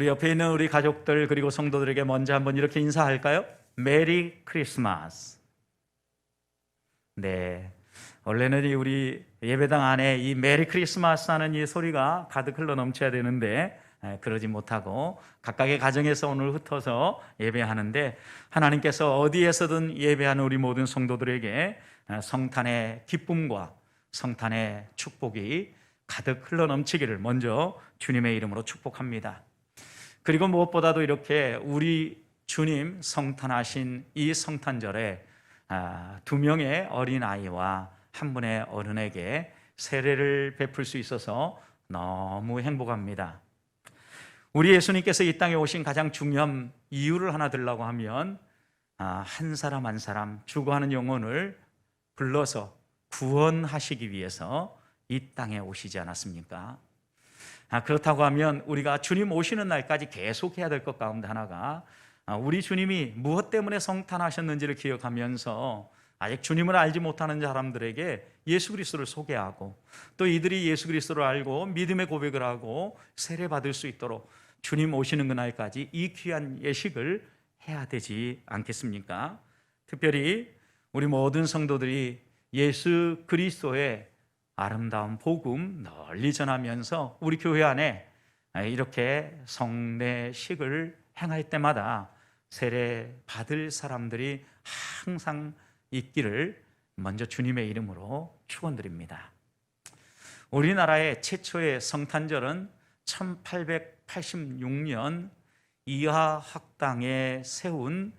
우리 옆에 있는 우리 가족들 그리고 성도들에게 먼저 한번 이렇게 인사할까요? 메리 크리스마스. 네, 원래는 우리 예배당 안에 이 메리 크리스마스 하는 이 소리가 가득 흘러 넘쳐야 되는데 그러지 못하고 각각의 가정에서 오늘 흩어서 예배하는데, 하나님께서 어디에서든 예배하는 우리 모든 성도들에게 성탄의 기쁨과 성탄의 축복이 가득 흘러 넘치기를 먼저 주님의 이름으로 축복합니다. 그리고 무엇보다도 이렇게 우리 주님 성탄하신 이 성탄절에 두 명의 어린아이와 한 분의 어른에게 세례를 베풀 수 있어서 너무 행복합니다. 우리 예수님께서 이 땅에 오신 가장 중요한 이유를 하나 들라고 하면 한 사람 한 사람 죽어가는 영혼을 불러서 구원하시기 위해서 이 땅에 오시지 않았습니까? 그렇다고 하면 우리가 주님 오시는 날까지 계속 해야 될 것 가운데 하나가 우리 주님이 무엇 때문에 성탄하셨는지를 기억하면서 아직 주님을 알지 못하는 사람들에게 예수 그리스도를 소개하고, 또 이들이 예수 그리스도를 알고 믿음의 고백을 하고 세례받을 수 있도록 주님 오시는 그날까지 이 귀한 예식을 해야 되지 않겠습니까? 특별히 우리 모든 성도들이 예수 그리스도의 아름다운 복음 널리 전하면서 우리 교회 안에 이렇게 성례식을 행할 때마다 세례 받을 사람들이 항상 있기를 먼저 주님의 이름으로 축원드립니다. 우리나라의 최초의 성탄절은 1886년 이하학당에 세운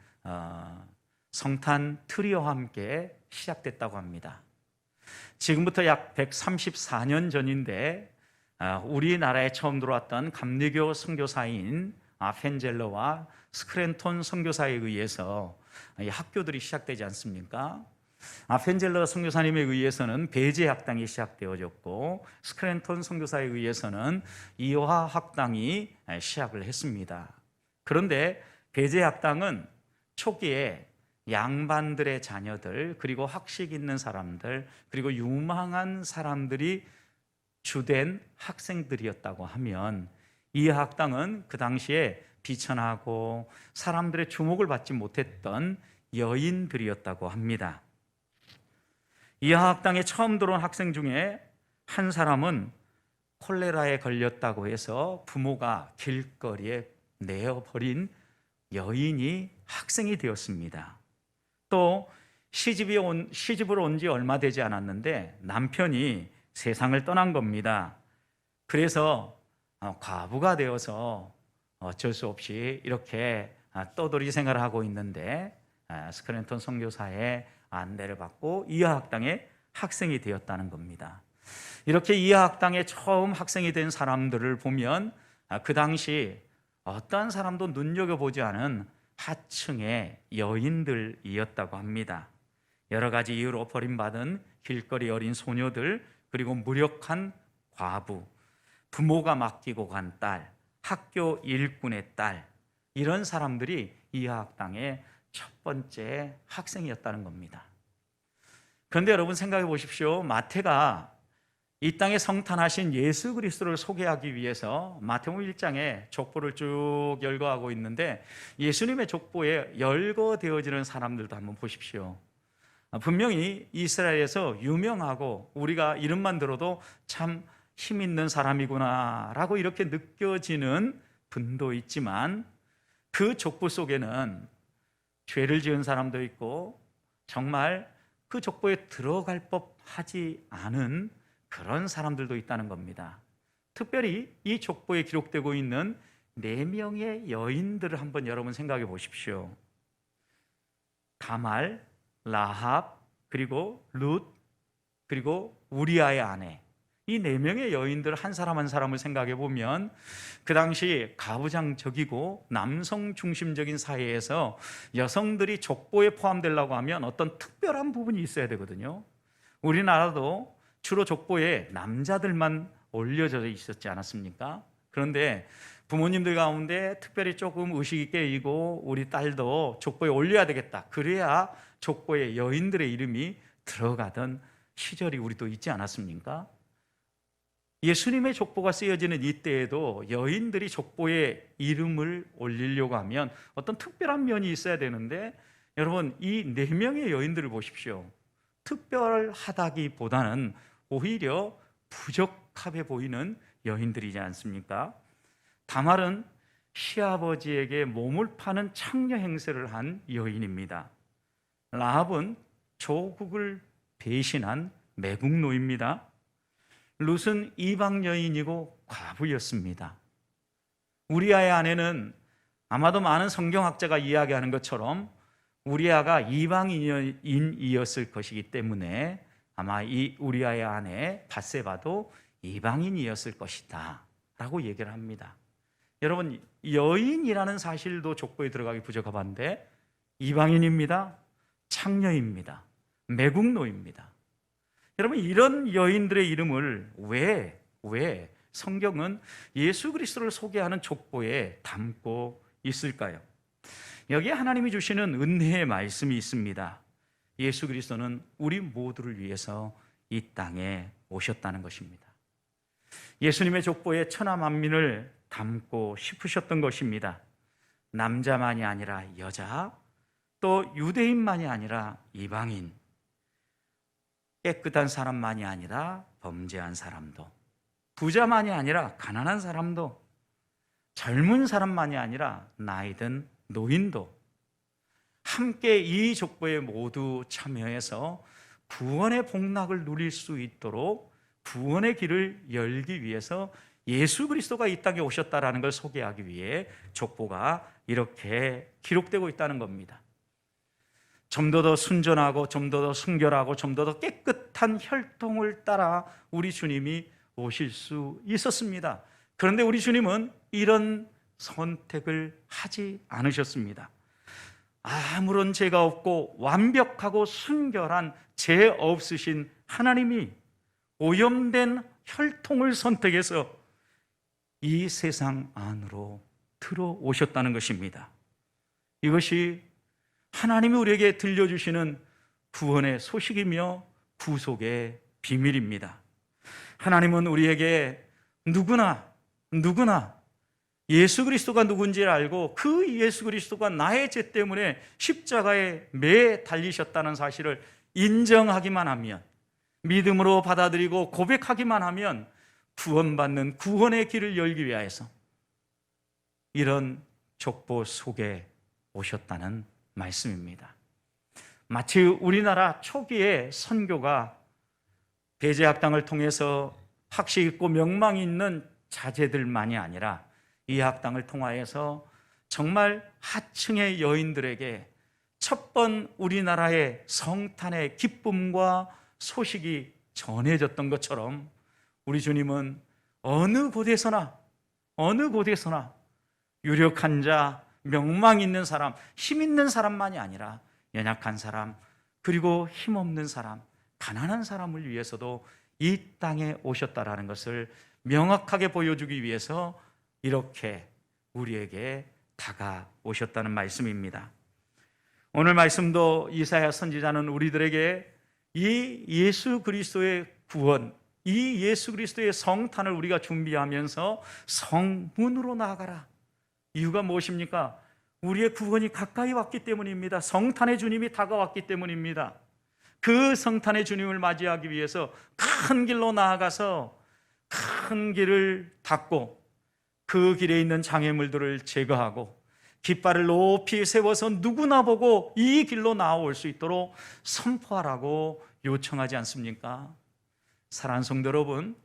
성탄 트리와 함께 시작됐다고 합니다. 지금부터 약 134년 전인데 우리나라에 처음 들어왔던 감리교 선교사인 펜젤러와 스크랜톤 선교사에 의해서 이 학교들이 시작되지 않습니까? 펜젤러 선교사님에 의해서는 배제 학당이 시작되어졌고, 스크랜톤 선교사에 의해서는 이화 학당이 시작을 했습니다. 그런데 배제 학당은 초기에 양반들의 자녀들, 그리고 학식 있는 사람들, 그리고 유망한 사람들이 주된 학생들이었다고 하면, 이 학당은 그 당시에 비천하고 사람들의 주목을 받지 못했던 여인들이었다고 합니다. 이 학당에 처음 들어온 학생 중에 한 사람은 콜레라에 걸렸다고 해서 부모가 길거리에 내어버린 여인이 학생이 되었습니다. 또 시집을 온 지 얼마 되지 않았는데 남편이 세상을 떠난 겁니다. 그래서 과부가 되어서 어쩔 수 없이 이렇게 떠돌이 생활을 하고 있는데, 스크랜턴 선교사의 안내를 받고 이하학당에 학생이 되었다는 겁니다. 이렇게 이하학당에 처음 학생이 된 사람들을 보면 그 당시 어떠한 사람도 눈여겨보지 않은 하층의 여인들이었다고 합니다. 여러 가지 이유로 버림받은 길거리 어린 소녀들, 그리고 무력한 과부, 부모가 맡기고 간 딸, 학교 일꾼의 딸, 이런 사람들이 이하학당의 첫 번째 학생이었다는 겁니다. 그런데 여러분 생각해 보십시오. 마태가 이 땅에 성탄하신 예수 그리스도를 소개하기 위해서 마태복음 1장에 족보를 쭉 열거하고 있는데, 예수님의 족보에 열거되어지는 사람들도 한번 보십시오. 분명히 이스라엘에서 유명하고 우리가 이름만 들어도 참 힘 있는 사람이구나 라고 이렇게 느껴지는 분도 있지만, 그 족보 속에는 죄를 지은 사람도 있고 정말 그 족보에 들어갈 법하지 않은 그런 사람들도 있다는 겁니다. 특별히 이 족보에 기록되고 있는 4명의 여인들을 한번 여러분 생각해 보십시오. 다말, 라합, 그리고 룻, 그리고 우리아의 아내, 이 4명의 여인들 한 사람 한 사람을 생각해 보면 그 당시 가부장적이고 남성 중심적인 사회에서 여성들이 족보에 포함되려고 하면 어떤 특별한 부분이 있어야 되거든요. 우리나라도 주로 족보에 남자들만 올려져 있었지 않았습니까? 그런데 부모님들 가운데 특별히 조금 의식 있게 이고 우리 딸도 족보에 올려야 되겠다, 그래야 족보에 여인들의 이름이 들어가던 시절이 우리도 있지 않았습니까? 예수님의 족보가 쓰여지는 이때에도 여인들이 족보에 이름을 올리려고 하면 어떤 특별한 면이 있어야 되는데, 여러분 이 4명의 여인들을 보십시오. 특별하다기보다는 오히려 부적합해 보이는 여인들이지 않습니까? 다말은 시아버지에게 몸을 파는 창녀 행세를 한 여인입니다. 라합은 조국을 배신한 매국노입니다. 룻은 이방 여인이고 과부였습니다. 우리아의 아내는 아마도 많은 성경학자가 이야기하는 것처럼 우리아가 이방인이었을 것이기 때문에 아마 이 우리아의 아내 밧세바도 이방인이었을 것이다 라고 얘기를 합니다. 여러분, 여인이라는 사실도 족보에 들어가기 부적합한데 이방인입니다. 창녀입니다. 매국노입니다. 여러분, 이런 여인들의 이름을 왜 성경은 예수 그리스도를 소개하는 족보에 담고 있을까요? 여기에 하나님이 주시는 은혜의 말씀이 있습니다. 예수 그리스도는 우리 모두를 위해서 이 땅에 오셨다는 것입니다. 예수님의 족보에 천하 만민을 담고 싶으셨던 것입니다. 남자만이 아니라 여자, 또 유대인만이 아니라 이방인, 깨끗한 사람만이 아니라 범죄한 사람도, 부자만이 아니라 가난한 사람도, 젊은 사람만이 아니라 나이든 노인도 함께 이 족보에 모두 참여해서 구원의 복락을 누릴 수 있도록 구원의 길을 열기 위해서 예수 그리스도가 이 땅에 오셨다라는 걸 소개하기 위해 족보가 이렇게 기록되고 있다는 겁니다. 좀 더 순전하고 좀 더 순결하고 좀 더 깨끗한 혈통을 따라 우리 주님이 오실 수 있었습니다. 그런데 우리 주님은 이런 선택을 하지 않으셨습니다. 아무런 죄가 없고 완벽하고 순결한 죄 없으신 하나님이 오염된 혈통을 선택해서 이 세상 안으로 들어오셨다는 것입니다. 이것이 하나님이 우리에게 들려주시는 구원의 소식이며 구속의 비밀입니다. 하나님은 우리에게 누구나 예수 그리스도가 누군지를 알고 그 예수 그리스도가 나의 죄 때문에 십자가에 매 달리셨다는 사실을 인정하기만 하면, 믿음으로 받아들이고 고백하기만 하면 구원받는 구원의 길을 열기 위하여서 이런 족보 속에 오셨다는 말씀입니다. 마치 우리나라 초기에 선교가 배제학당을 통해서 학식 있고 명망 있는 자제들만이 아니라 이 학당을 통하여서 정말 하층의 여인들에게 첫 번 우리나라의 성탄의 기쁨과 소식이 전해졌던 것처럼 우리 주님은 어느 곳에서나 유력한 자, 명망 있는 사람, 힘 있는 사람만이 아니라 연약한 사람, 그리고 힘없는 사람, 가난한 사람을 위해서도 이 땅에 오셨다라는 것을 명확하게 보여주기 위해서 이렇게 우리에게 다가오셨다는 말씀입니다. 오늘 말씀도 이사야 선지자는 우리들에게 이 예수 그리스도의 구원, 이 예수 그리스도의 성탄을 우리가 준비하면서 성문으로 나아가라. 이유가 무엇입니까? 우리의 구원이 가까이 왔기 때문입니다. 성탄의 주님이 다가왔기 때문입니다. 그 성탄의 주님을 맞이하기 위해서 큰 길로 나아가서 큰 길을 닫고 그 길에 있는 장애물들을 제거하고 깃발을 높이 세워서 누구나 보고 이 길로 나올 수 있도록 선포하라고 요청하지 않습니까? 사랑하는 성도 여러분,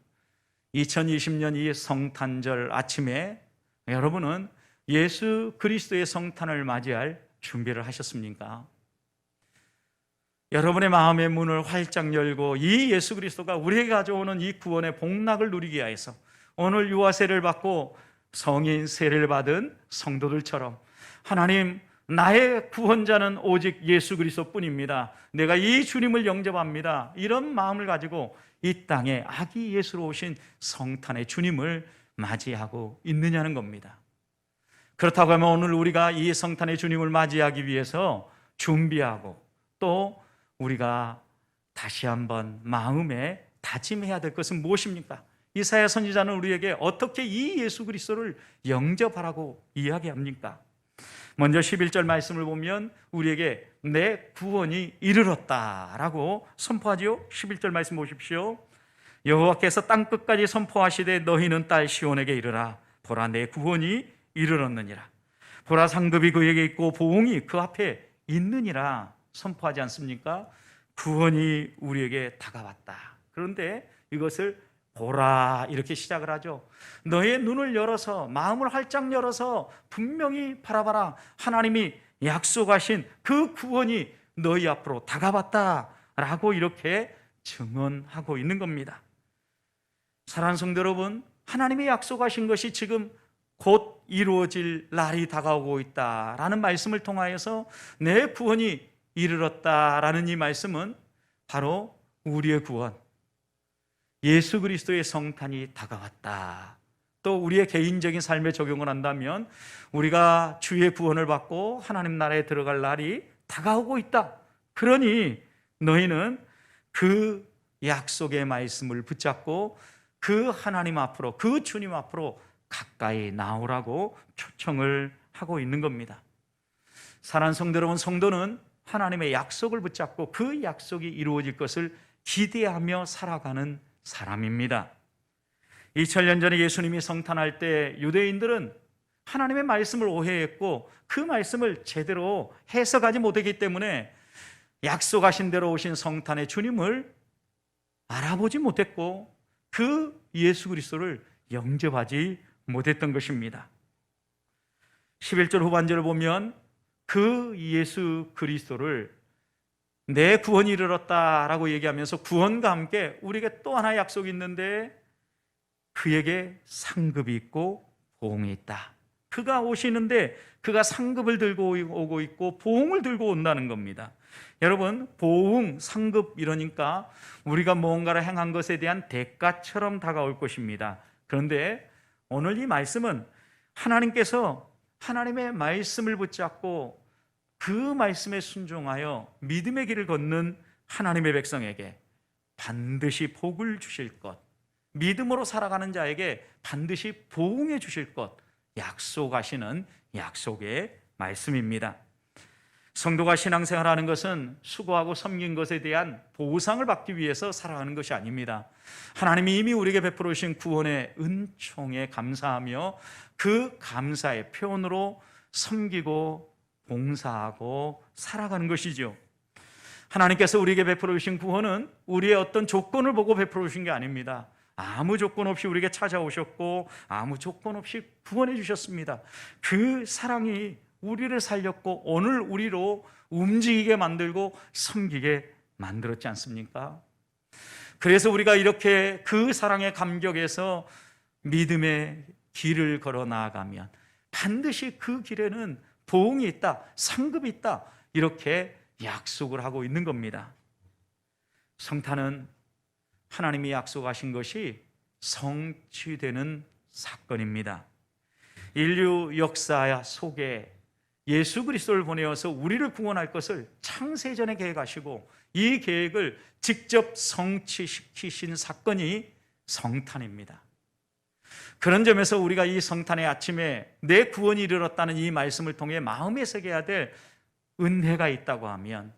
2020년 이 성탄절 아침에 여러분은 예수 그리스도의 성탄을 맞이할 준비를 하셨습니까? 여러분의 마음의 문을 활짝 열고 이 예수 그리스도가 우리에게 가져오는 이 구원의 복락을 누리기 위해서 오늘 유아세를 받고 성인 세례를 받은 성도들처럼 하나님, 나의 구원자는 오직 예수 그리스도뿐입니다. 내가 이 주님을 영접합니다. 이런 마음을 가지고 이 땅에 아기 예수로 오신 성탄의 주님을 맞이하고 있느냐는 겁니다. 그렇다고 하면 오늘 우리가 이 성탄의 주님을 맞이하기 위해서 준비하고 또 우리가 다시 한번 마음에 다짐해야 될 것은 무엇입니까? 이사야 선지자는 우리에게 어떻게 이 예수 그리스도를 영접하라고 이야기합니까? 먼저 11절 말씀을 보면 우리에게 내 구원이 이르렀다라고 선포하지요. 11절 말씀 보십시오. 여호와께서 땅 끝까지 선포하시되 너희는 딸 시온에게 이르라. 보라, 내 구원이 이르렀느니라. 보라, 상급이 그에게 있고 보응이 그 앞에 있느니라 선포하지 않습니까? 구원이 우리에게 다가왔다. 그런데 이것을 보라 이렇게 시작을 하죠. 너의 눈을 열어서, 마음을 활짝 열어서 분명히 바라봐라. 하나님이 약속하신 그 구원이 너희 앞으로 다가왔다라고 이렇게 증언하고 있는 겁니다. 사랑하는 성도 여러분, 하나님이 약속하신 것이 지금 곧 이루어질 날이 다가오고 있다라는 말씀을 통하여서 내 구원이 이르렀다라는 이 말씀은 바로 우리의 구원, 예수 그리스도의 성탄이 다가왔다. 또 우리의 개인적인 삶에 적용을 한다면 우리가 주의 구원을 받고 하나님 나라에 들어갈 날이 다가오고 있다. 그러니 너희는 그 약속의 말씀을 붙잡고 그 하나님 앞으로, 그 주님 앞으로 가까이 나오라고 초청을 하고 있는 겁니다. 사랑하는 성도 여러분, 성도는 하나님의 약속을 붙잡고 그 약속이 이루어질 것을 기대하며 살아가는 사람입니다. 2000년 전에 예수님이 성탄할 때 유대인들은 하나님의 말씀을 오해했고 그 말씀을 제대로 해석하지 못했기 때문에 약속하신 대로 오신 성탄의 주님을 알아보지 못했고 그 예수 그리스도를 영접하지 못했던 것입니다. 11절 후반절을 보면 그 예수 그리스도를 내 구원이 이르렀다라고 얘기하면서 구원과 함께 우리에게 또 하나의 약속이 있는데 그에게 상급이 있고 보응이 있다. 그가 오시는데 그가 상급을 들고 오고 있고 보응을 들고 온다는 겁니다. 여러분, 보응, 상급 이러니까 우리가 무언가를 행한 것에 대한 대가처럼 다가올 것입니다. 그런데 오늘 이 말씀은 하나님께서 하나님의 말씀을 붙잡고 그 말씀에 순종하여 믿음의 길을 걷는 하나님의 백성에게 반드시 복을 주실 것, 믿음으로 살아가는 자에게 반드시 보응해 주실 것 약속하시는 약속의 말씀입니다. 성도가 신앙생활하는 것은 수고하고 섬긴 것에 대한 보상을 받기 위해서 살아가는 것이 아닙니다. 하나님이 이미 우리에게 베풀어 주신 구원의 은총에 감사하며 그 감사의 표현으로 섬기고 봉사하고 살아가는 것이죠. 하나님께서 우리에게 베풀어 주신 구원은 우리의 어떤 조건을 보고 베풀어 주신 게 아닙니다. 아무 조건 없이 우리에게 찾아오셨고 아무 조건 없이 구원해 주셨습니다. 그 사랑이 우리를 살렸고 오늘 우리로 움직이게 만들고 섬기게 만들었지 않습니까? 그래서 우리가 이렇게 그 사랑에 감격해서 믿음의 길을 걸어 나아가면 반드시 그 길에는 보응이 있다, 상급이 있다, 이렇게 약속을 하고 있는 겁니다. 성탄은 하나님이 약속하신 것이 성취되는 사건입니다. 인류 역사 속에 예수 그리스도를 보내어서 우리를 구원할 것을 창세전에 계획하시고 이 계획을 직접 성취시키신 사건이 성탄입니다. 그런 점에서 우리가 이 성탄의 아침에 내 구원이 이르렀다는 이 말씀을 통해 마음에 새겨야 될 은혜가 있다고 하면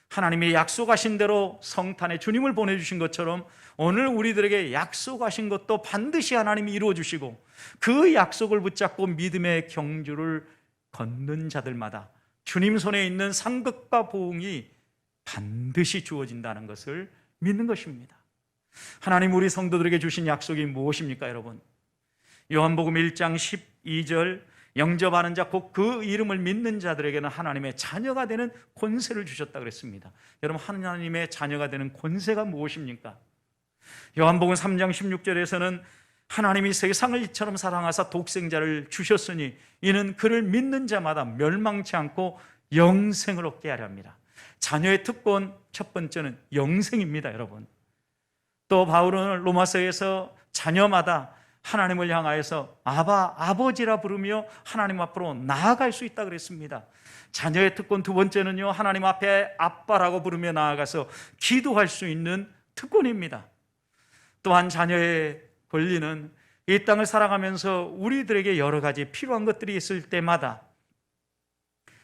하나님이 약속하신 대로 성탄에 주님을 보내주신 것처럼 오늘 우리들에게 약속하신 것도 반드시 하나님이 이루어주시고 그 약속을 붙잡고 믿음의 경주를 걷는 자들마다 주님 손에 있는 상급과 보응이 반드시 주어진다는 것을 믿는 것입니다. 하나님 우리 성도들에게 주신 약속이 무엇입니까, 여러분? 요한복음 1장 12절 영접하는 자 곧 그 이름을 믿는 자들에게는 하나님의 자녀가 되는 권세를 주셨다 그랬습니다. 여러분, 하나님의 자녀가 되는 권세가 무엇입니까? 요한복음 3장 16절에서는 하나님이 세상을 이처럼 사랑하사 독생자를 주셨으니 이는 그를 믿는 자마다 멸망치 않고 영생을 얻게 하려 합니다. 자녀의 특권 첫 번째는 영생입니다, 여러분. 또 바울은 로마서에서 자녀마다 하나님을 향하여서 아바, 아버지라 부르며 하나님 앞으로 나아갈 수 있다 그랬습니다. 자녀의 특권 두 번째는요, 하나님 앞에 아빠라고 부르며 나아가서 기도할 수 있는 특권입니다. 또한 자녀의 권리는 이 땅을 살아가면서 우리들에게 여러 가지 필요한 것들이 있을 때마다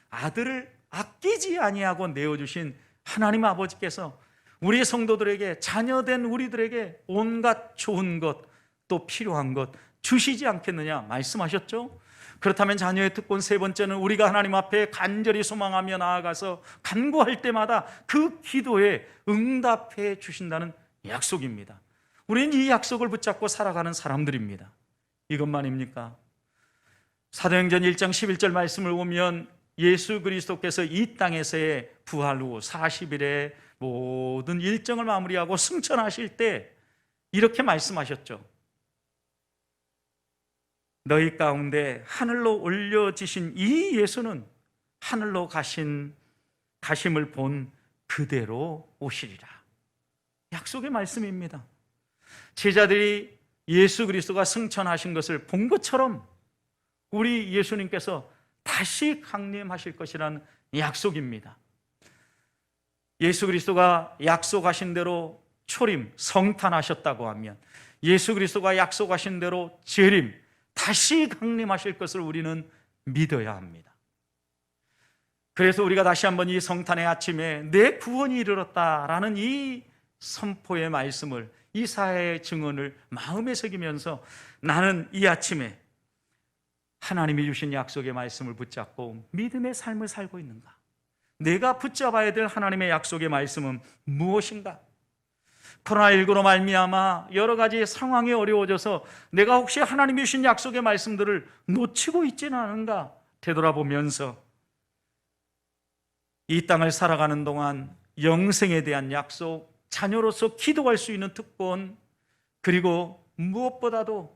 아들을 아끼지 아니하고 내어주신 하나님 아버지께서 우리 성도들에게, 자녀된 우리들에게 온갖 좋은 것, 또 필요한 것 주시지 않겠느냐 말씀하셨죠. 그렇다면 자녀의 특권 세 번째는 우리가 하나님 앞에 간절히 소망하며 나아가서 간구할 때마다 그 기도에 응답해 주신다는 약속입니다. 우리는 이 약속을 붙잡고 살아가는 사람들입니다. 이것만입니까? 사도행전 1장 11절 말씀을 보면 예수 그리스도께서 이 땅에서의 부활 후 40일의 모든 일정을 마무리하고 승천하실 때 이렇게 말씀하셨죠. 너희 가운데 하늘로 올려지신 이 예수는 하늘로 가심을 본 그대로 오시리라. 약속의 말씀입니다. 제자들이 예수 그리스도가 승천하신 것을 본 것처럼 우리 예수님께서 다시 강림하실 것이라는 약속입니다. 예수 그리스도가 약속하신 대로 초림, 성탄하셨다고 하면 예수 그리스도가 약속하신 대로 재림, 다시 강림하실 것을 우리는 믿어야 합니다. 그래서 우리가 다시 한번 이 성탄의 아침에 내 구원이 이르렀다라는 이 선포의 말씀을, 이 사회의 증언을 마음에 새기면서 나는 이 아침에 하나님이 주신 약속의 말씀을 붙잡고 믿음의 삶을 살고 있는가? 내가 붙잡아야 될 하나님의 약속의 말씀은 무엇인가? 코로나19로 말미암아 여러 가지 상황이 어려워져서 내가 혹시 하나님이 주신 약속의 말씀들을 놓치고 있지는 않은가 되돌아보면서 이 땅을 살아가는 동안 영생에 대한 약속, 자녀로서 기도할 수 있는 특권, 그리고 무엇보다도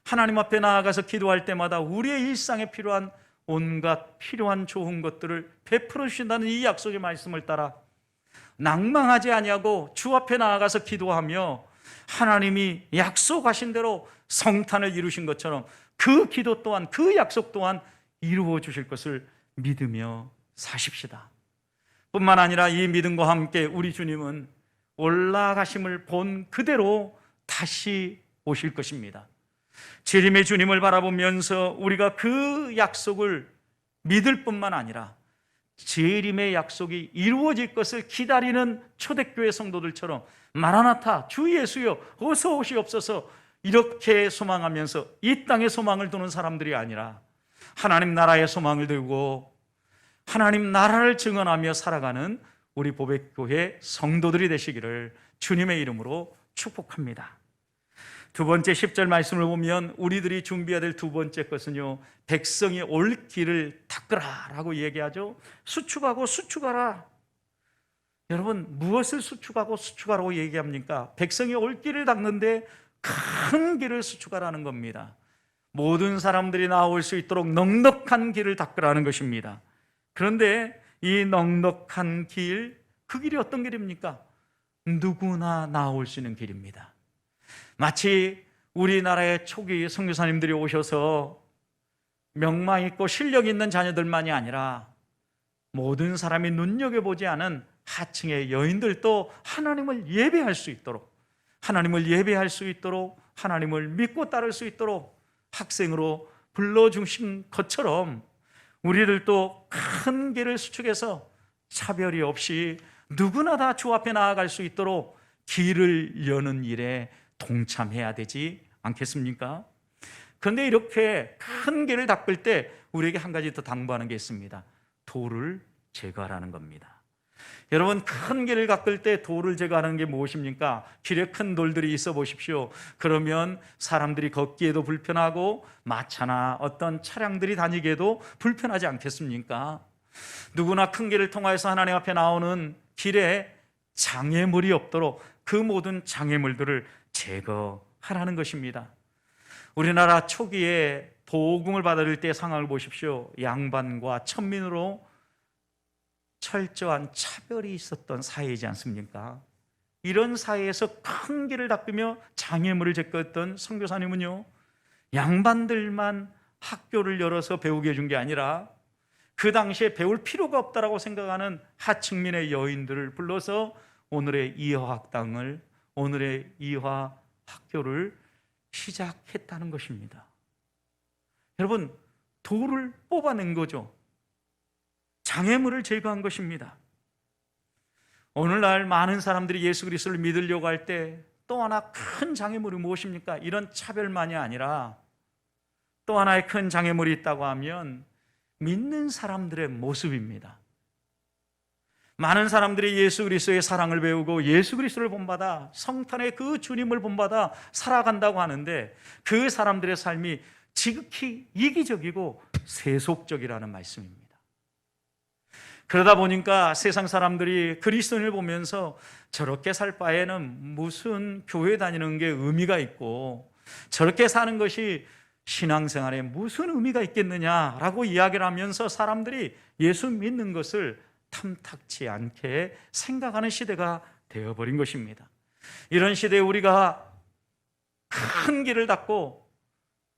하나님 앞에 나아가서 기도할 때마다 우리의 일상에 필요한 온갖 필요한 좋은 것들을 베풀어 주신다는 이 약속의 말씀을 따라 낭망하지 아니하고 주 앞에 나아가서 기도하며 하나님이 약속하신 대로 성탄을 이루신 것처럼 그 기도 또한, 그 약속 또한 이루어 주실 것을 믿으며 사십시다. 뿐만 아니라 이 믿음과 함께 우리 주님은 올라가심을 본 그대로 다시 오실 것입니다. 재림의 주님을 바라보면서 우리가 그 약속을 믿을 뿐만 아니라 재림의 약속이 이루어질 것을 기다리는 초대교회 성도들처럼 마라나타, 주 예수여 어서 오시옵소서 이렇게 소망하면서 이 땅에 소망을 두는 사람들이 아니라 하나님 나라의 소망을 들고 하나님 나라를 증언하며 살아가는 우리 보배교회 성도들이 되시기를 주님의 이름으로 축복합니다. 두 번째 10절 말씀을 보면 우리들이 준비해야 될 두 번째 것은요, 백성이 올 길을 닦으라 라고 얘기하죠. 수축하고 수축하라. 여러분, 무엇을 수축하고 수축하라고 얘기합니까? 백성이 올 길을 닦는데 큰 길을 수축하라는 겁니다. 모든 사람들이 나올 수 있도록 넉넉한 길을 닦으라는 것입니다. 그런데 이 넉넉한 길, 그 길이 어떤 길입니까? 누구나 나올 수 있는 길입니다. 마치 우리나라의 초기 선교사님들이 오셔서 명망 있고 실력 있는 자녀들만이 아니라 모든 사람이 눈여겨보지 않은 하층의 여인들도 하나님을 예배할 수 있도록, 하나님을 믿고 따를 수 있도록 학생으로 불러주신 것처럼 우리들도 큰 길을 수축해서 차별이 없이 누구나 다 주 앞에 나아갈 수 있도록 길을 여는 일에 동참해야 되지 않겠습니까? 그런데 이렇게 큰 길을 닦을 때 우리에게 한 가지 더 당부하는 게 있습니다. 돌을 제거하라는 겁니다. 여러분, 큰 길을 닦을 때 돌을 제거하는 게 무엇입니까? 길에 큰 돌들이 있어 보십시오. 그러면 사람들이 걷기에도 불편하고 마차나 어떤 차량들이 다니기에도 불편하지 않겠습니까? 누구나 큰 길을 통하여서 하나님 앞에 나오는 길에 장애물이 없도록 그 모든 장애물들을 제거하라는 것입니다. 우리나라 초기에 복음을 받아들일 때의 상황을 보십시오. 양반과 천민으로 철저한 차별이 있었던 사회이지 않습니까? 이런 사회에서 큰 길을 닦으며 장애물을 제거했던 선교사님은요, 양반들만 학교를 열어서 배우게 해준 게 아니라 그 당시에 배울 필요가 없다라고 생각하는 하층민의 여인들을 불러서 오늘의 이화학당을, 오늘의 이화학교를 시작했다는 것입니다. 여러분, 돌을 뽑아낸 거죠. 장애물을 제거한 것입니다. 오늘날 많은 사람들이 예수 그리스도를 믿으려고 할 때 또 하나 큰 장애물이 무엇입니까? 이런 차별만이 아니라 또 하나의 큰 장애물이 있다고 하면 믿는 사람들의 모습입니다. 많은 사람들이 예수 그리스도의 사랑을 배우고 예수 그리스도를 본받아 성탄의 그 주님을 본받아 살아간다고 하는데 그 사람들의 삶이 지극히 이기적이고 세속적이라는 말씀입니다. 그러다 보니까 세상 사람들이 그리스도인을 보면서 저렇게 살 바에는 무슨 교회 다니는 게 의미가 있고 저렇게 사는 것이 신앙생활에 무슨 의미가 있겠느냐라고 이야기를 하면서 사람들이 예수 믿는 것을 탐탁치 않게 생각하는 시대가 되어버린 것입니다. 이런 시대에 우리가 큰 길을 닫고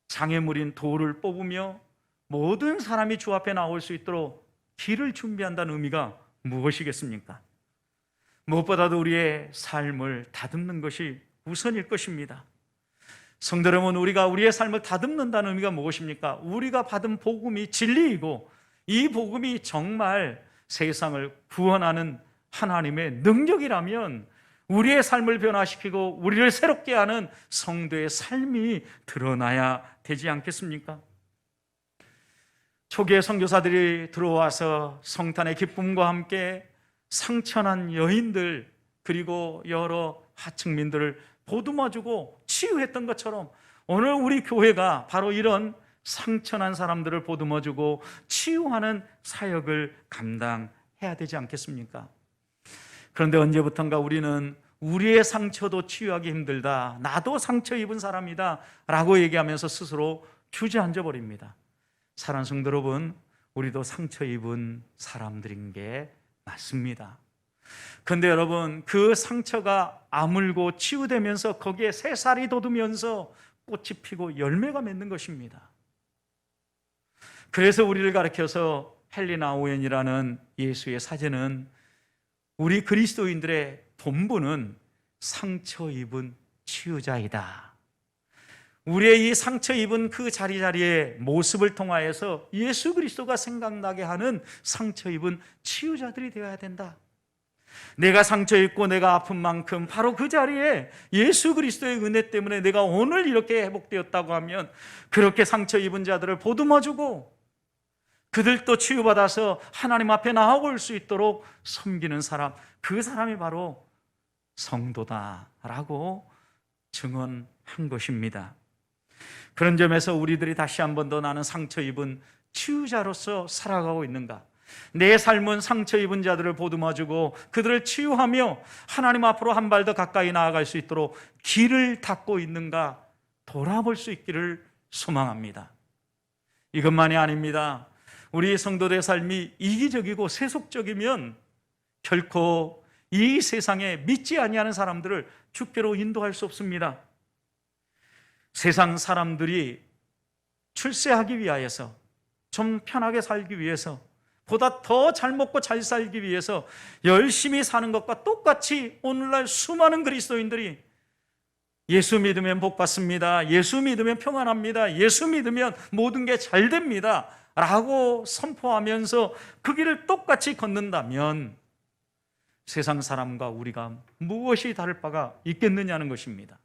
장애물인 돌을 뽑으며 모든 사람이 주 앞에 나올 수 있도록 길을 준비한다는 의미가 무엇이겠습니까? 무엇보다도 우리의 삶을 다듬는 것이 우선일 것입니다. 성도 여러분, 우리가 우리의 삶을 다듬는다는 의미가 무엇입니까? 우리가 받은 복음이 진리이고 이 복음이 정말 세상을 구원하는 하나님의 능력이라면 우리의 삶을 변화시키고 우리를 새롭게 하는 성도의 삶이 드러나야 되지 않겠습니까? 초기에 선교사들이 들어와서 성탄의 기쁨과 함께 상처난 여인들 그리고 여러 하층민들을 보듬어주고 치유했던 것처럼 오늘 우리 교회가 바로 이런 상처난 사람들을 보듬어주고 치유하는 사역을 감당해야 되지 않겠습니까? 그런데 언제부턴가 우리는 우리의 상처도 치유하기 힘들다, 나도 상처 입은 사람이다 라고 얘기하면서 스스로 주저앉아 버립니다. 사랑하는 성도 여러분, 우리도 상처 입은 사람들인 게 맞습니다. 그런데 여러분, 그 상처가 아물고 치유되면서 거기에 새살이 돋으면서 꽃이 피고 열매가 맺는 것입니다. 그래서 우리를 가르쳐서 헬리나 오웬이라는 예수의 사제는 우리 그리스도인들의 본분은 상처 입은 치유자이다. 우리의 이 상처 입은 그 자리자리의 모습을 통하여서 예수 그리스도가 생각나게 하는 상처 입은 치유자들이 되어야 된다. 내가 상처 입고 내가 아픈 만큼 바로 그 자리에 예수 그리스도의 은혜 때문에 내가 오늘 이렇게 회복되었다고 하면 그렇게 상처 입은 자들을 보듬어주고 그들도 치유받아서 하나님 앞에 나아올 수 있도록 섬기는 사람, 그 사람이 바로 성도다라고 증언한 것입니다. 그런 점에서 우리들이 다시 한 번 더 나는 상처 입은 치유자로서 살아가고 있는가? 내 삶은 상처 입은 자들을 보듬어주고 그들을 치유하며 하나님 앞으로 한 발 더 가까이 나아갈 수 있도록 길을 닫고 있는가 돌아볼 수 있기를 소망합니다. 이것만이 아닙니다. 우리 성도들의 삶이 이기적이고 세속적이면 결코 이 세상에 믿지 아니하는 사람들을 주께로 인도할 수 없습니다. 세상 사람들이 출세하기 위하여서 좀 편하게 살기 위해서 보다 더 잘 먹고 잘 살기 위해서 열심히 사는 것과 똑같이 오늘날 수많은 그리스도인들이 예수 믿으면 복 받습니다, 예수 믿으면 평안합니다, 예수 믿으면 모든 게 잘 됩니다 라고 선포하면서 그 길을 똑같이 걷는다면 세상 사람과 우리가 무엇이 다를 바가 있겠느냐는 것입니다.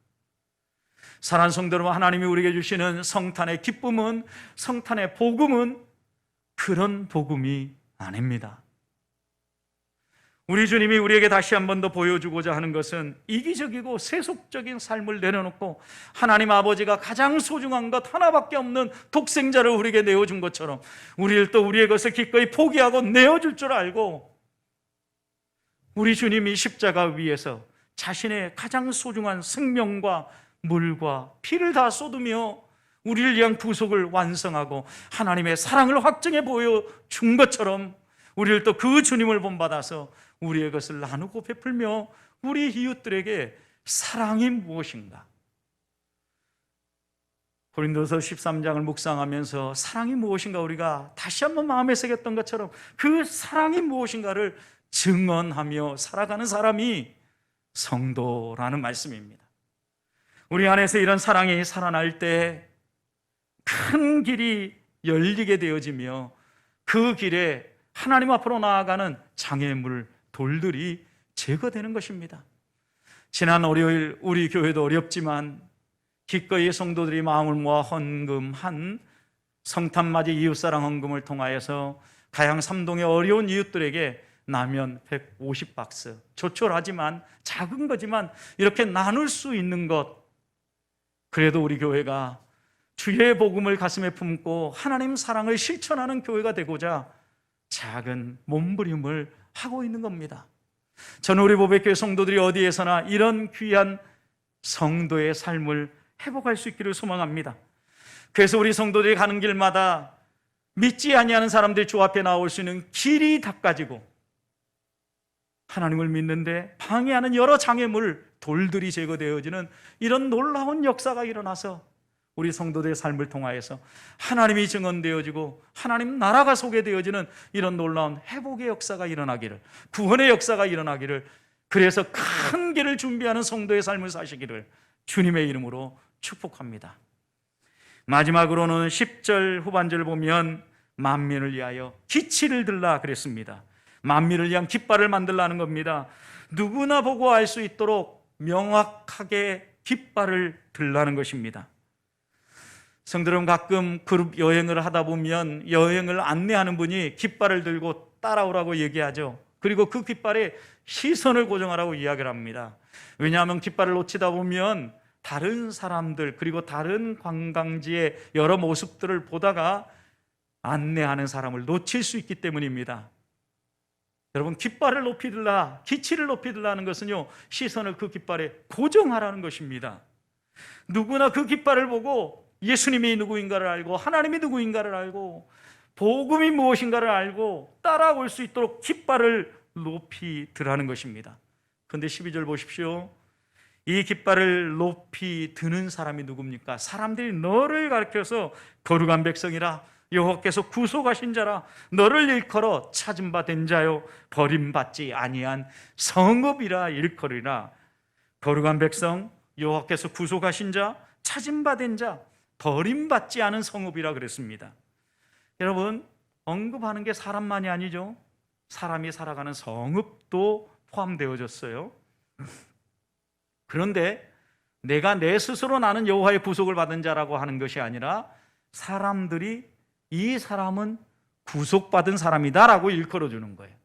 사랑하는 성도 여러분, 하나님이 우리에게 주시는 성탄의 기쁨은, 성탄의 복음은 그런 복음이 아닙니다. 우리 주님이 우리에게 다시 한 번 더 보여주고자 하는 것은 이기적이고 세속적인 삶을 내려놓고 하나님 아버지가 가장 소중한 것 하나밖에 없는 독생자를 우리에게 내어준 것처럼 우리를 또 우리의 것을 기꺼이 포기하고 내어줄 줄 알고 우리 주님이 십자가 위에서 자신의 가장 소중한 생명과 물과 피를 다 쏟으며 우리를 위한 구속을 완성하고 하나님의 사랑을 확증해 보여준 것처럼 우리를 또 그 주님을 본받아서 우리의 것을 나누고 베풀며 우리 이웃들에게 사랑이 무엇인가? 고린도서 13장을 묵상하면서 사랑이 무엇인가 우리가 다시 한번 마음에 새겼던 것처럼 그 사랑이 무엇인가를 증언하며 살아가는 사람이 성도라는 말씀입니다. 우리 안에서 이런 사랑이 살아날 때 큰 길이 열리게 되어지며 그 길에 하나님 앞으로 나아가는 장애물, 돌들이 제거되는 것입니다. 지난 월요일 우리 교회도 어렵지만 기꺼이 성도들이 마음을 모아 헌금한 성탄맞이 이웃사랑 헌금을 통하여서 가양 3동의 어려운 이웃들에게 라면 150박스, 조촐하지만 작은 거지만 이렇게 나눌 수 있는 것, 그래도 우리 교회가 주의 복음을 가슴에 품고 하나님 사랑을 실천하는 교회가 되고자 작은 몸부림을 하고 있는 겁니다. 저는 우리 보배교회 성도들이 어디에서나 이런 귀한 성도의 삶을 회복할 수 있기를 소망합니다. 그래서 우리 성도들이 가는 길마다 믿지 아니하는 사람들이 주 앞에 나올 수 있는 길이 닦아지고 하나님을 믿는데 방해하는 여러 장애물, 돌들이 제거되어지는 이런 놀라운 역사가 일어나서 우리 성도들의 삶을 통하여서 하나님이 증언되어지고 하나님 나라가 소개되어지는 이런 놀라운 회복의 역사가 일어나기를, 구원의 역사가 일어나기를, 그래서 큰 길을 준비하는 성도의 삶을 사시기를 주님의 이름으로 축복합니다. 마지막으로는 10절 후반절을 보면 만민을 위하여 기치를 들라 그랬습니다. 만민을 위한 깃발을 만들라는 겁니다. 누구나 보고 알 수 있도록 명확하게 깃발을 들라는 것입니다. 성도들은 가끔 그룹 여행을 하다 보면 여행을 안내하는 분이 깃발을 들고 따라오라고 얘기하죠. 그리고 그 깃발에 시선을 고정하라고 이야기를 합니다. 왜냐하면 깃발을 놓치다 보면 다른 사람들 그리고 다른 관광지의 여러 모습들을 보다가 안내하는 사람을 놓칠 수 있기 때문입니다. 여러분, 깃발을 높이 들라, 기치를 높이 들라는 것은요, 시선을 그 깃발에 고정하라는 것입니다. 누구나 그 깃발을 보고 예수님이 누구인가를 알고 하나님이 누구인가를 알고 복음이 무엇인가를 알고 따라올 수 있도록 깃발을 높이 드라는 것입니다. 그런데 12절 보십시오. 이 깃발을 높이 드는 사람이 누굽니까? 사람들이 너를 가리켜서 거룩한 백성이라, 여호와께서 구속하신 자라, 너를 일컬어 찾은 바 된 자요 버림받지 아니한 성읍이라 일컬으리라. 거룩한 백성, 여호와께서 구속하신 자, 찾은 바 된 자, 버림받지 않은 성읍이라 그랬습니다. 여러분, 언급하는 게 사람만이 아니죠. 사람이 살아가는 성읍도 포함되어졌어요. 그런데 내가 내 스스로 나는 여호와의 구속을 받은 자라고 하는 것이 아니라 사람들이 이 사람은 구속받은 사람이다라고 일컬어주는 거예요.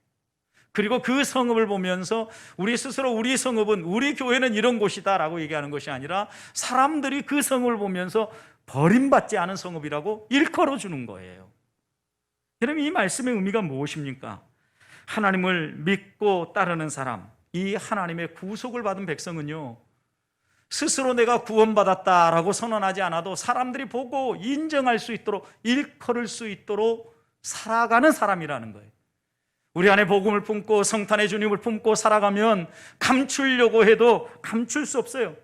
그리고 그 성읍을 보면서 우리 스스로 우리 성읍은, 우리 교회는 이런 곳이다라고 얘기하는 것이 아니라 사람들이 그 성읍을 보면서 버림받지 않은 성읍이라고 일컬어주는 거예요. 여러분, 이 말씀의 의미가 무엇입니까? 하나님을 믿고 따르는 사람, 이 하나님의 구속을 받은 백성은요, 스스로 내가 구원받았다라고 선언하지 않아도 사람들이 보고 인정할 수 있도록, 일컬을 수 있도록 살아가는 사람이라는 거예요. 우리 안에 복음을 품고 성탄의 주님을 품고 살아가면 감추려고 해도 감출 수 없어요.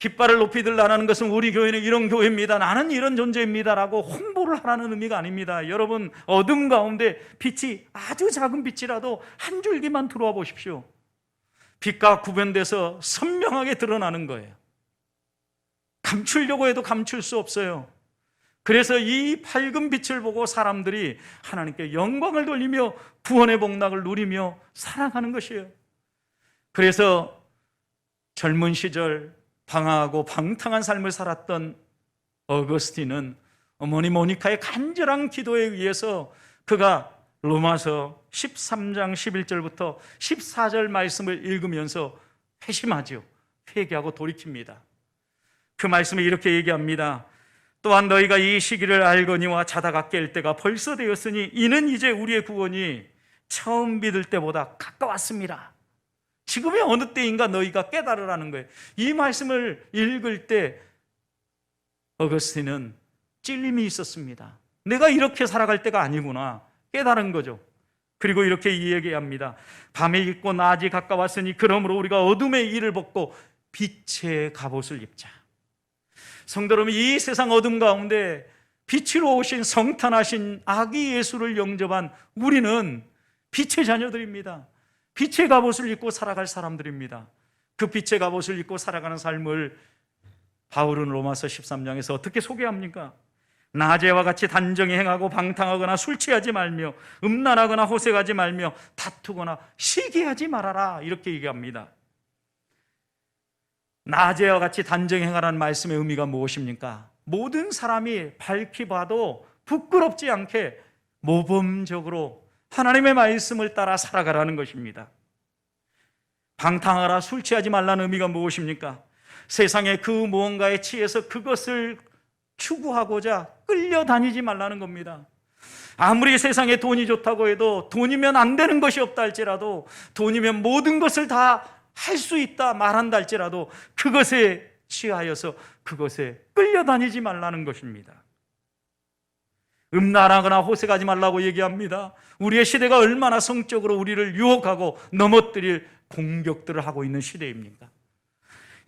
깃발을 높이 들라는 것은 우리 교회는 이런 교회입니다, 나는 이런 존재입니다라고 홍보를 하라는 의미가 아닙니다. 여러분, 어둠 가운데 빛이, 아주 작은 빛이라도 한 줄기만 들어와 보십시오. 빛과 구분돼서 선명하게 드러나는 거예요. 감추려고 해도 감출 수 없어요. 그래서 이 밝은 빛을 보고 사람들이 하나님께 영광을 돌리며 구원의 복락을 누리며 살아가는 것이에요. 그래서 젊은 시절 방황하고 방탕한 삶을 살았던 어거스틴은 어머니 모니카의 간절한 기도에 의해서 그가 로마서 13장 11절부터 14절 말씀을 읽으면서 회심하죠. 회개하고 돌이킵니다. 그 말씀에 이렇게 얘기합니다. 또한 너희가 이 시기를 알거니와 자다가 깰 때가 벌써 되었으니 이는 이제 우리의 구원이 처음 믿을 때보다 가까웠습니다. 지금이 어느 때인가 너희가 깨달으라는 거예요. 이 말씀을 읽을 때 어거스틴은 찔림이 있었습니다. 내가 이렇게 살아갈 때가 아니구나 깨달은 거죠. 그리고 이렇게 이야기합니다. 밤에 있고 낮이 가까웠으니 그러므로 우리가 어둠의 일을 벗고 빛의 갑옷을 입자. 성도 여러분, 이 세상 어둠 가운데 빛으로 오신 성탄하신 아기 예수를 영접한 우리는 빛의 자녀들입니다. 빛의 갑옷을 입고 살아갈 사람들입니다. 그 빛의 갑옷을 입고 살아가는 삶을 바울은 로마서 13장에서 어떻게 소개합니까? 나제와 같이 단정히 행하고 방탕하거나 술 취하지 말며 음란하거나 호색하지 말며 다투거나 시기하지 말아라, 이렇게 얘기합니다. 나제와 같이 단정히 행하라는 말씀의 의미가 무엇입니까? 모든 사람이 밝히 봐도 부끄럽지 않게 모범적으로 하나님의 말씀을 따라 살아가라는 것입니다. 방탕하라, 술 취하지 말라는 의미가 무엇입니까? 세상의 그 무언가에 취해서 그것을 추구하고자 끌려다니지 말라는 겁니다. 아무리 세상에 돈이 좋다고 해도 돈이면 안 되는 것이 없다 할지라도, 돈이면 모든 것을 다 할 수 있다 말한다 할지라도 그것에 취하여서 그것에 끌려다니지 말라는 것입니다. 음란하거나 호색하지 말라고 얘기합니다. 우리의 시대가 얼마나 성적으로 우리를 유혹하고 넘어뜨릴 공격들을 하고 있는 시대입니까?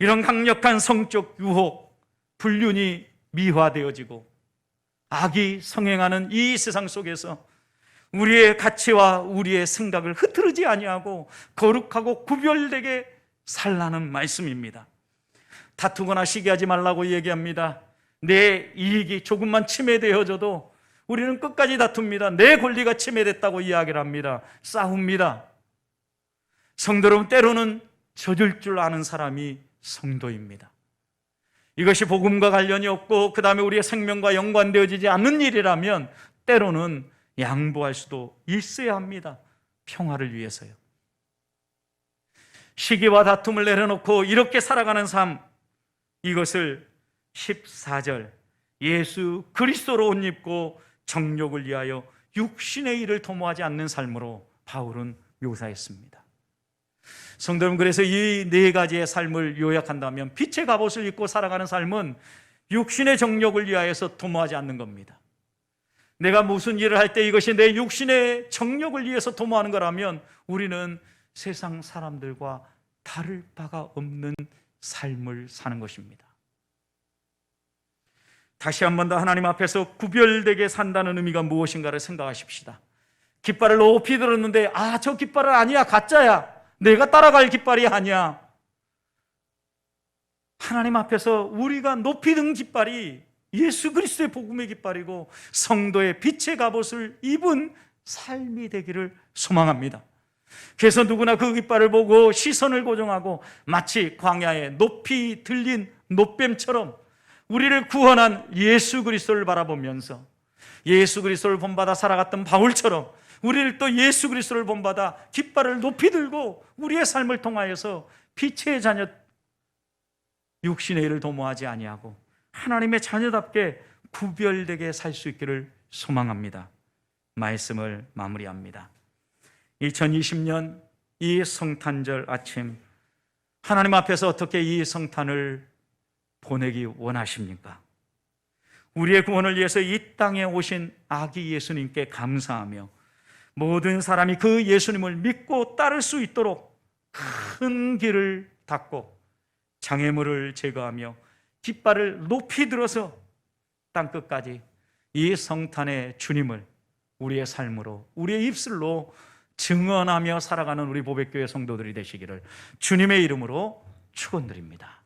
이런 강력한 성적 유혹, 불륜이 미화되어지고 악이 성행하는 이 세상 속에서 우리의 가치와 우리의 생각을 흐트르지 아니하고 거룩하고 구별되게 살라는 말씀입니다. 다투거나 시기하지 말라고 얘기합니다. 내 이익이 조금만 침해되어져도 우리는 끝까지 다툽니다. 내 권리가 침해됐다고 이야기를 합니다. 싸웁니다. 성도 여러분, 때로는 젖을 줄 아는 사람이 성도입니다. 이것이 복음과 관련이 없고 그 다음에 우리의 생명과 연관되어지지 않는 일이라면 때로는 양보할 수도 있어야 합니다. 평화를 위해서요. 시기와 다툼을 내려놓고 이렇게 살아가는 삶, 이것을 14절 예수 그리스도로 옷 입고 정욕을 위하여 육신의 일을 도모하지 않는 삶으로 바울은 묘사했습니다. 성도 여러분, 그래서 이 네 가지의 삶을 요약한다면 빛의 갑옷을 입고 살아가는 삶은 육신의 정욕을 위하여서 도모하지 않는 겁니다. 내가 무슨 일을 할 때 이것이 내 육신의 정욕을 위해서 도모하는 거라면 우리는 세상 사람들과 다를 바가 없는 삶을 사는 것입니다. 다시 한 번 더 하나님 앞에서 구별되게 산다는 의미가 무엇인가를 생각하십시다. 깃발을 높이 들었는데 저 깃발은 아니야, 가짜야, 내가 따라갈 깃발이 아니야. 하나님 앞에서 우리가 높이 든 깃발이 예수 그리스도의 복음의 깃발이고 성도의 빛의 갑옷을 입은 삶이 되기를 소망합니다. 그래서 누구나 그 깃발을 보고 시선을 고정하고 마치 광야에 높이 들린 놋뱀처럼 우리를 구원한 예수 그리스도를 바라보면서 예수 그리스도를 본받아 살아갔던 바울처럼 우리를 또 예수 그리스도를 본받아 깃발을 높이 들고 우리의 삶을 통하여서 빛의 자녀, 육신의 일을 도모하지 아니하고 하나님의 자녀답게 구별되게 살 수 있기를 소망합니다. 말씀을 마무리합니다. 2020년 이 성탄절 아침, 하나님 앞에서 어떻게 이 성탄을 보내기 원하십니까? 우리의 구원을 위해서 이 땅에 오신 아기 예수님께 감사하며 모든 사람이 그 예수님을 믿고 따를 수 있도록 큰 길을 닫고 장애물을 제거하며 깃발을 높이 들어서 땅끝까지 이 성탄의 주님을 우리의 삶으로, 우리의 입술로 증언하며 살아가는 우리 보배교회 성도들이 되시기를 주님의 이름으로 축원드립니다.